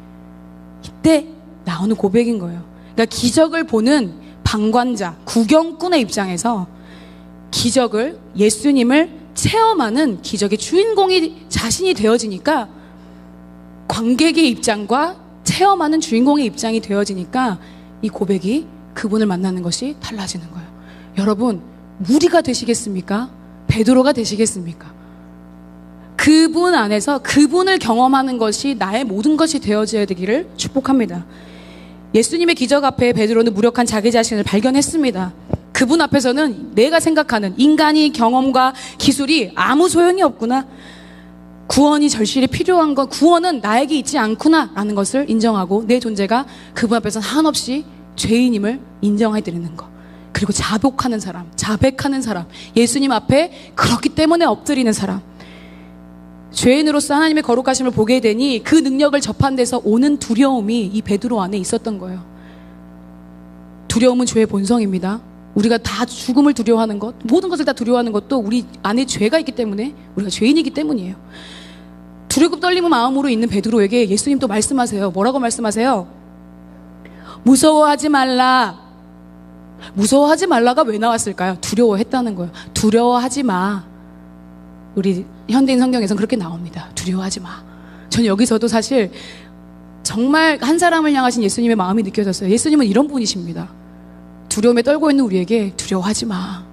이때 나오는 고백인 거예요. 그러니까 기적을 보는 방관자, 구경꾼의 입장에서 기적을, 예수님을 체험하는 기적의 주인공이 자신이 되어지니까, 관객의 입장과 체험하는 주인공의 입장이 되어지니까 이 고백이 그분을 만나는 것이 달라지는 거예요. 여러분, 무리가 되시겠습니까? 베드로가 되시겠습니까? 그분 안에서 그분을 경험하는 것이 나의 모든 것이 되어져야 되기를 축복합니다. 예수님의 기적 앞에 베드로는 무력한 자기 자신을 발견했습니다. 그분 앞에서는 내가 생각하는 인간이 경험과 기술이 아무 소용이 없구나. 구원이 절실히 필요한 건, 구원은 나에게 있지 않구나 라는 것을 인정하고 내 존재가 그분 앞에서는 한없이 죄인임을 인정해드리는 것. 그리고 자복하는 사람, 자백하는 사람, 예수님 앞에 그렇기 때문에 엎드리는 사람. 죄인으로서 하나님의 거룩하심을 보게 되니 그 능력을 접한 데서 오는 두려움이 이 베드로 안에 있었던 거예요. 두려움은 죄의 본성입니다. 우리가 다 죽음을 두려워하는 것, 모든 것을 다 두려워하는 것도 우리 안에 죄가 있기 때문에, 우리가 죄인이기 때문이에요. 두렵고 떨리는 마음으로 있는 베드로에게 예수님 또 말씀하세요. 뭐라고 말씀하세요? 무서워하지 말라. 무서워하지 말라가 왜 나왔을까요? 두려워했다는 거예요. 두려워하지 마. 우리 현대인 성경에서는 그렇게 나옵니다. 두려워하지 마. 전 여기서도 사실 정말 한 사람을 향하신 예수님의 마음이 느껴졌어요. 예수님은 이런 분이십니다. 두려움에 떨고 있는 우리에게 두려워하지 마.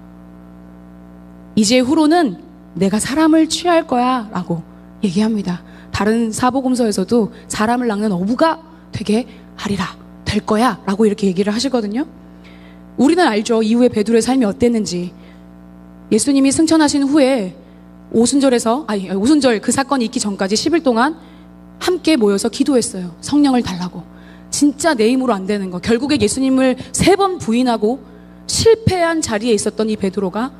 이제 후로는 내가 사람을 취할 거야 라고 얘기합니다. 다른 사복음서에서도 사람을 낚는 어부가 되게 하리라, 될 거야 라고 이렇게 얘기를 하시거든요. 우리는 알죠. 이후에 베드로의 삶이 어땠는지. 예수님이 승천하신 후에 오순절 그 사건이 있기 전까지 10일 동안 함께 모여서 기도했어요. 성령을 달라고. 진짜 내 힘으로 안 되는 거. 결국에 예수님을 3번 부인하고 실패한 자리에 있었던 이 베드로가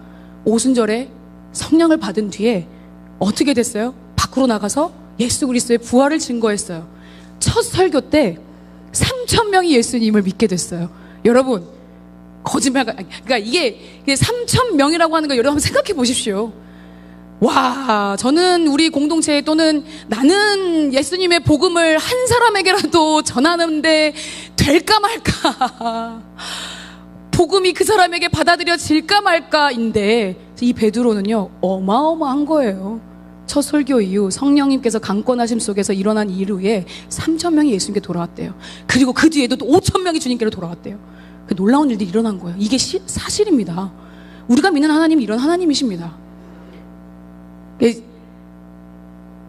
오순절에 성령을 받은 뒤에 어떻게 됐어요? 밖으로 나가서 예수 그리스도의 부활을 증거했어요. 첫 설교 때 3,000명이 예수님을 믿게 됐어요. 여러분, 거짓말, 그러니까 이게 3,000명이라고 하는 거 여러분 한번 생각해 보십시오. 와, 저는 우리 공동체 또는 나는 예수님의 복음을 한 사람에게라도 전하는데 될까 말까, 복음이 그 사람에게 받아들여질까 말까인데, 이 베드로는요 어마어마한 거예요. 첫 설교 이후 성령님께서 강권하심 속에서 일어난 일 후에 3,000명이 예수님께 돌아왔대요. 그리고 그 뒤에도 또 5,000명이 주님께로 돌아왔대요. 놀라운 일들이 일어난 거예요. 이게 사실입니다. 우리가 믿는 하나님이 이런 하나님이십니다.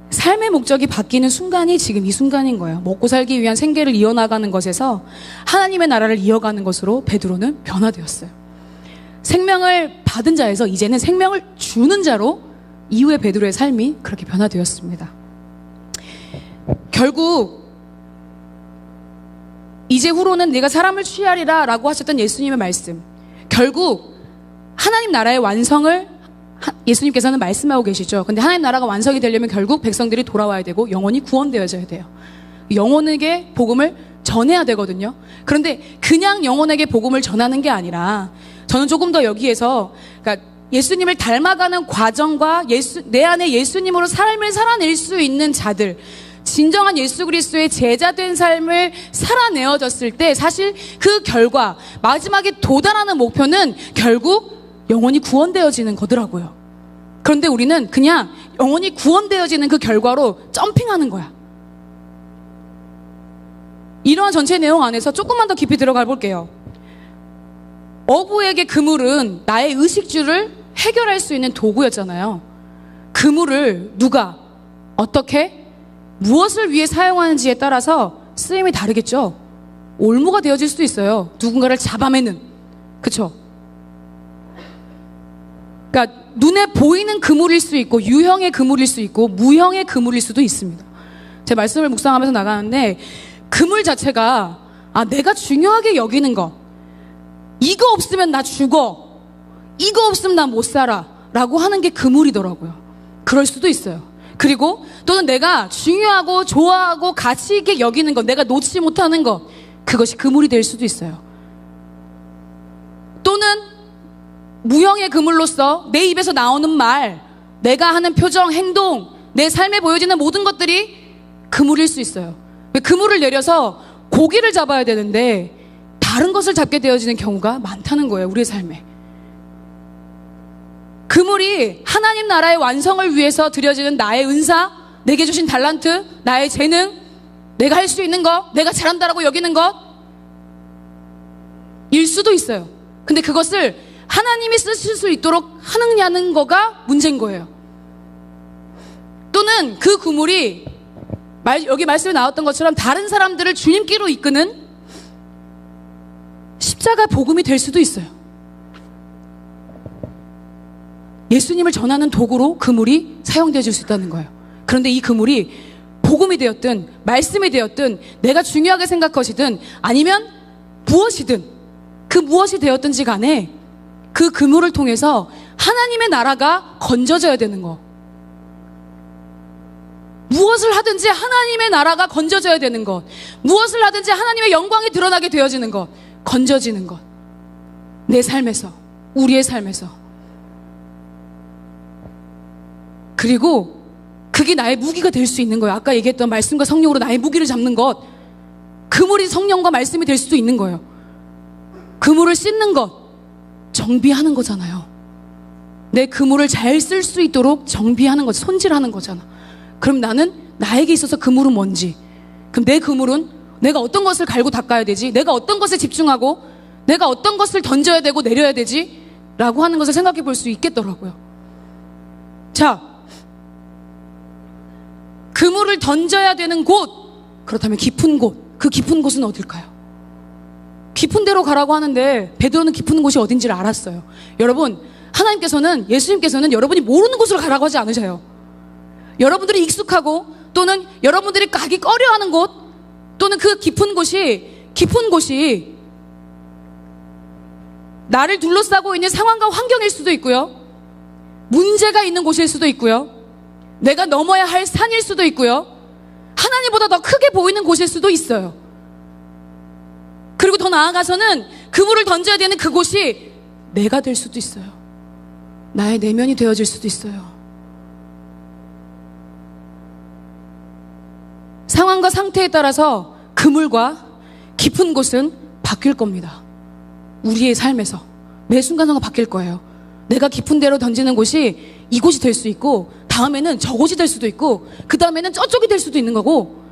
삶의 목적이 바뀌는 순간이 지금 이 순간인 거예요. 먹고 살기 위한 생계를 이어나가는 것에서 하나님의 나라를 이어가는 것으로 베드로는 변화되었어요. 생명을 받은 자에서 이제는 생명을 주는 자로 이후의 베드로의 삶이 그렇게 변화되었습니다. 결국 이제 후로는 내가 사람을 취하리라 라고 하셨던 예수님의 말씀, 결국 하나님 나라의 완성을 예수님께서는 말씀하고 계시죠. 근데 하나님 나라가 완성이 되려면 결국 백성들이 돌아와야 되고 영혼이 구원되어져야 돼요. 영혼에게 복음을 전해야 되거든요. 그런데 그냥 영혼에게 복음을 전하는 게 아니라 저는 조금 더 여기에서 그러니까 예수님을 닮아가는 과정과 내 안에 예수님으로 삶을 살아낼 수 있는 자들, 진정한 예수 그리스도의 제자된 삶을 살아내어졌을 때 사실 그 결과 마지막에 도달하는 목표는 결국 영혼이 구원되어지는 거더라고요. 그런데 우리는 그냥 영혼이 구원되어지는 그 결과로 점핑하는 거야. 이러한 전체 내용 안에서 조금만 더 깊이 들어가 볼게요. 어부에게 그물은 나의 의식주를 해결할 수 있는 도구였잖아요. 그물을 누가 어떻게 무엇을 위해 사용하는지에 따라서 쓰임이 다르겠죠. 올무가 되어질 수도 있어요. 누군가를 잡아매는. 그쵸? 그러니까 눈에 보이는 그물일 수 있고 유형의 그물일 수 있고 무형의 그물일 수도 있습니다. 제 말씀을 묵상하면서 나가는데 그물 자체가 내가 중요하게 여기는 것, 이거 없으면 나 죽어, 이거 없으면 나 못 살아 라고 하는 게 그물이더라고요. 그럴 수도 있어요. 그리고 또는 내가 중요하고 좋아하고 가치 있게 여기는 것, 내가 놓지 못하는 것, 그것이 그물이 될 수도 있어요. 또는 무형의 그물로서 내 입에서 나오는 말, 내가 하는 표정, 행동, 내 삶에 보여지는 모든 것들이 그물일 수 있어요. 그물을 내려서 고기를 잡아야 되는데 다른 것을 잡게 되어지는 경우가 많다는 거예요. 우리의 삶에. 그물이 하나님 나라의 완성을 위해서 드려지는 나의 은사, 내게 주신 달란트, 나의 재능, 내가 할 수 있는 것, 내가 잘한다라고 여기는 것 일 수도 있어요. 근데 그것을 하나님이 쓰실 수 있도록 하느냐는 거가 문제인 거예요. 또는 그 그물이 여기 말씀에 나왔던 것처럼 다른 사람들을 주님께로 이끄는 십자가 복음이 될 수도 있어요. 예수님을 전하는 도구로 그물이 사용되어질 수 있다는 거예요. 그런데 이 그물이 복음이 되었든 말씀이 되었든 내가 중요하게 생각하시든 아니면 무엇이든 그 무엇이 되었든지 간에 그 그물을 통해서 하나님의 나라가 건져져야 되는 거. 무엇을 하든지 하나님의 나라가 건져져야 되는 것. 무엇을 하든지 하나님의 영광이 드러나게 되어지는 것. 건져지는 것. 내 삶에서, 우리의 삶에서. 그리고 그게 나의 무기가 될 수 있는 거예요. 아까 얘기했던 말씀과 성령으로 나의 무기를 잡는 것. 그물이 성령과 말씀이 될 수도 있는 거예요. 그물을 씻는 것, 정비하는 거잖아요. 내 그물을 잘 쓸 수 있도록 정비하는 것, 손질하는 거잖아. 그럼 나는 나에게 있어서 그물은 뭔지, 그럼 내 그물은 내가 어떤 것을 갈고 닦아야 되지, 내가 어떤 것에 집중하고 내가 어떤 것을 던져야 되고 내려야 되지 라고 하는 것을 생각해 볼 수 있겠더라고요. 자, 그물을 던져야 되는 곳, 그렇다면 깊은 곳, 그 깊은 곳은 어딜까요? 깊은 데로 가라고 하는데 베드로는 깊은 곳이 어딘지를 알았어요. 여러분, 하나님께서는, 예수님께서는 여러분이 모르는 곳으로 가라고 하지 않으셔요. 여러분들이 익숙하고 또는 여러분들이 가기 꺼려하는 곳, 또는 그 깊은 곳이 나를 둘러싸고 있는 상황과 환경일 수도 있고요, 문제가 있는 곳일 수도 있고요, 내가 넘어야 할 산일 수도 있고요, 하나님보다 더 크게 보이는 곳일 수도 있어요. 그리고 더 나아가서는 그물을 던져야 되는 그곳이 내가 될 수도 있어요. 나의 내면이 되어질 수도 있어요. 상황과 상태에 따라서 그물과 깊은 곳은 바뀔 겁니다. 우리의 삶에서 매 순간순간 바뀔 거예요. 내가 깊은 데로 던지는 곳이 이곳이 될 수 있고, 다음에는 저곳이 될 수도 있고, 그 다음에는 저쪽이 될 수도 있는 거고,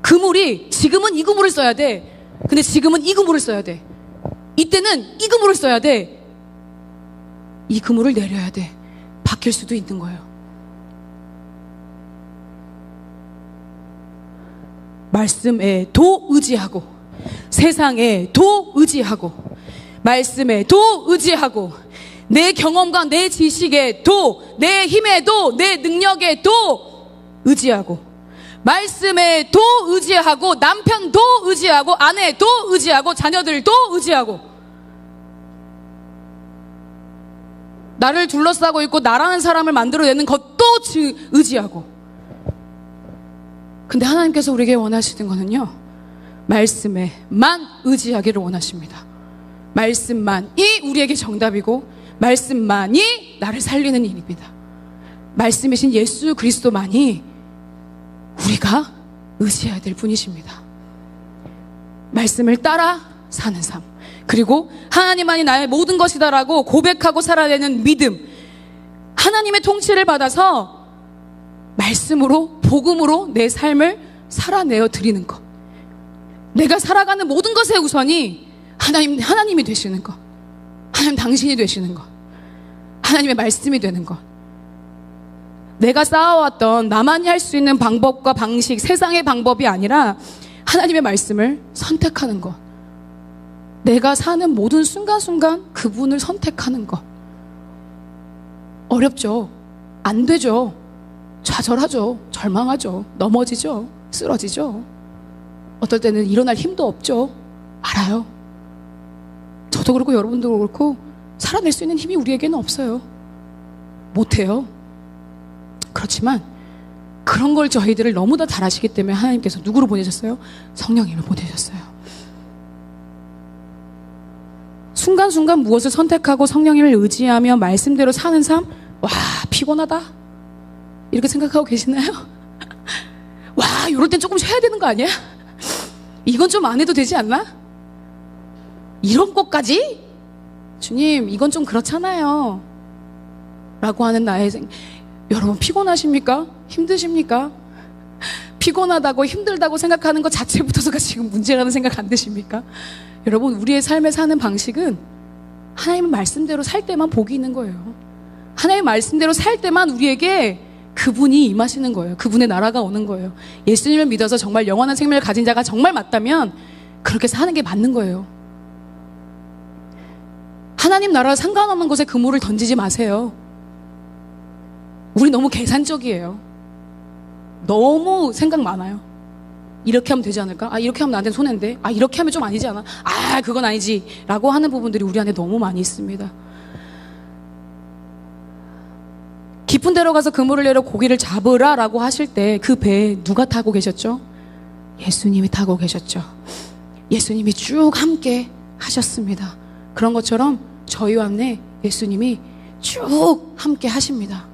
그물이 지금은 이 그물을 써야 돼. 근데 지금은 이 그물을 써야 돼. 이때는 이 그물을 써야 돼. 이 그물을 내려야 돼. 바뀔 수도 있는 거예요. 말씀에 도 의지하고, 세상에 도 의지하고, 말씀에 도 의지하고, 내 경험과 내 지식에 도, 내 힘에 도, 내 능력에 도 의지하고, 말씀에 도 의지하고, 남편 도 의지하고, 아내 도 의지하고, 자녀들 도 의지하고, 나를 둘러싸고 있고 나라는 사람을 만들어내는 것도 의지하고. 근데 하나님께서 우리에게 원하시는 거는요, 말씀에만 의지하기를 원하십니다. 말씀만이 우리에게 정답이고 말씀만이 나를 살리는 일입니다. 말씀이신 예수 그리스도만이 우리가 의지해야 될 분이십니다. 말씀을 따라 사는 삶, 그리고 하나님만이 나의 모든 것이다라고 고백하고 살아내는 믿음, 하나님의 통치를 받아서 말씀으로, 복음으로 내 삶을 살아내어 드리는 것, 내가 살아가는 모든 것의 우선이 하나님이 되시는 것, 하나님 당신이 되시는 것, 하나님의 말씀이 되는 것, 내가 쌓아왔던 나만이 할 수 있는 방법과 방식, 세상의 방법이 아니라 하나님의 말씀을 선택하는 것, 내가 사는 모든 순간순간 그분을 선택하는 것. 어렵죠. 안 되죠. 좌절하죠. 절망하죠. 넘어지죠. 쓰러지죠. 어떨 때는 일어날 힘도 없죠. 알아요. 저도 그렇고 여러분도 그렇고 살아낼 수 있는 힘이 우리에게는 없어요. 못해요. 그렇지만 그런 걸 저희들을 너무나 잘 아시기 때문에 하나님께서 누구를 보내셨어요? 성령님을 보내셨어요. 순간순간 무엇을 선택하고 성령님을 의지하며 말씀대로 사는 삶, 와, 피곤하다 이렇게 생각하고 계시나요? 와, 이럴 땐 조금 쉬어야 되는 거 아니야? 이건 좀 안 해도 되지 않나? 이런 것까지? 주님, 이건 좀 그렇잖아요 라고 하는 나의 여러분, 피곤하십니까? 힘드십니까? 피곤하다고 힘들다고 생각하는 것 자체부터가 지금 문제라는 생각 안 드십니까? 여러분, 우리의 삶에 사는 방식은 하나님의 말씀대로 살 때만 복이 있는 거예요. 하나님의 말씀대로 살 때만 우리에게 그분이 임하시는 거예요. 그분의 나라가 오는 거예요. 예수님을 믿어서 정말 영원한 생명을 가진 자가 정말 맞다면 그렇게 사는 게 맞는 거예요. 하나님 나라와 상관없는 곳에 그물을 던지지 마세요. 우리 너무 계산적이에요. 너무 생각 많아요. 이렇게 하면 되지 않을까? 아, 이렇게 하면 나한테는 손해인데? 아, 이렇게 하면 좀 아니지 않아? 아, 그건 아니지 라고 하는 부분들이 우리 안에 너무 많이 있습니다. 깊은 데로 가서 그물을 내려 고기를 잡으라 라고 하실 때 그 배에 누가 타고 계셨죠? 예수님이 타고 계셨죠. 예수님이 쭉 함께 하셨습니다. 그런 것처럼 저희와 안에 예수님이 쭉 함께 하십니다.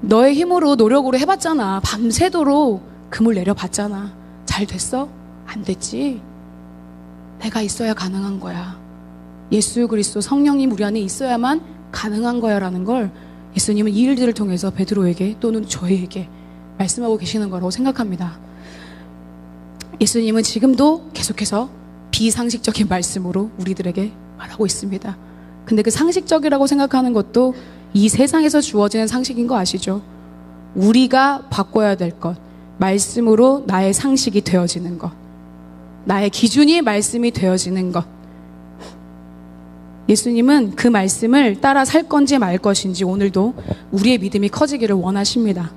너의 힘으로 노력으로 해봤잖아. 밤새도록 그물 내려봤잖아. 잘 됐어? 안 됐지? 내가 있어야 가능한 거야. 예수 그리스도 성령님 우리 안에 있어야만 가능한 거야 라는 걸 예수님은 이 일들을 통해서 베드로에게 또는 저희에게 말씀하고 계시는 거라고 생각합니다. 예수님은 지금도 계속해서 비상식적인 말씀으로 우리들에게 말하고 있습니다. 근데 그 상식적이라고 생각하는 것도 이 세상에서 주어지는 상식인 거 아시죠? 우리가 바꿔야 될 것, 말씀으로 나의 상식이 되어지는 것, 나의 기준이 말씀이 되어지는 것. 예수님은 그 말씀을 따라 살 건지 말 것인지 오늘도 우리의 믿음이 커지기를 원하십니다.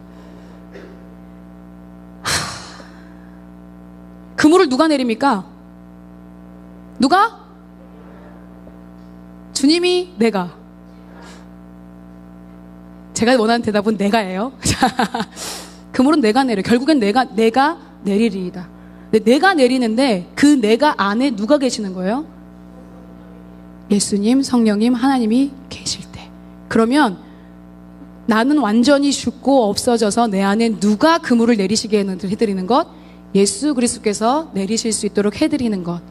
그물을 누가 내립니까? 누가? 주님이, 내가. 제가 원하는 대답은 내가예요. 그물은 내가 내려. 결국엔 내가 내리리이다. 내가 내리는데 그 내가 안에 누가 계시는 거예요? 예수님, 성령님, 하나님이 계실 때. 그러면 나는 완전히 죽고 없어져서 내 안에 누가 그물을 내리시게 해드리는 것? 예수 그리스도께서 내리실 수 있도록 해드리는 것.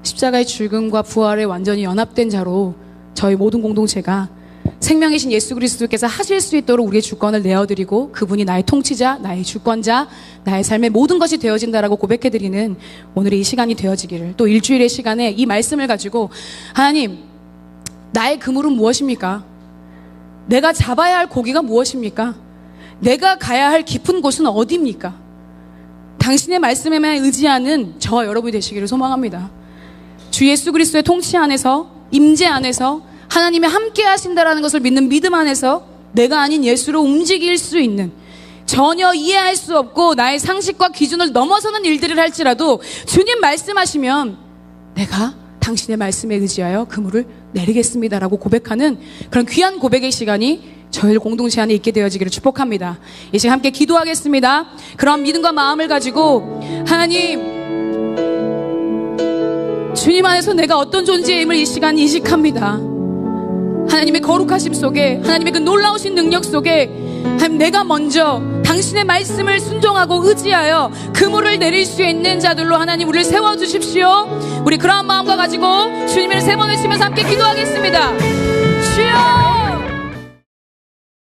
십자가의 죽음과 부활에 완전히 연합된 자로 저희 모든 공동체가 생명이신 예수 그리스도께서 하실 수 있도록 우리의 주권을 내어드리고 그분이 나의 통치자, 나의 주권자, 나의 삶의 모든 것이 되어진다라고 고백해드리는 오늘의 이 시간이 되어지기를, 또 일주일의 시간에 이 말씀을 가지고 하나님, 나의 그물은 무엇입니까? 내가 잡아야 할 고기가 무엇입니까? 내가 가야 할 깊은 곳은 어디입니까? 당신의 말씀에만 의지하는 저와 여러분이 되시기를 소망합니다. 주 예수 그리스도의 통치 안에서, 임재 안에서 하나님이 함께 하신다라는 것을 믿는 믿음 안에서 내가 아닌 예수로 움직일 수 있는, 전혀 이해할 수 없고 나의 상식과 기준을 넘어서는 일들을 할지라도 주님 말씀하시면 내가 당신의 말씀에 의지하여 그물을 내리겠습니다라고 고백하는 그런 귀한 고백의 시간이 저희 공동체 안에 있게 되어지기를 축복합니다. 이 시간 함께 기도하겠습니다. 그런 믿음과 마음을 가지고 하나님, 주님 안에서 내가 어떤 존재임을 이 시간 인식합니다. 하나님의 거룩하심 속에, 하나님의 그 놀라우신 능력 속에 하나님, 내가 먼저 당신의 말씀을 순종하고 의지하여 그물을 내릴 수 있는 자들로 하나님 우리를 세워주십시오. 우리 그러한 마음과 가지고 주님을 세 번 외치면서 함께 기도하겠습니다.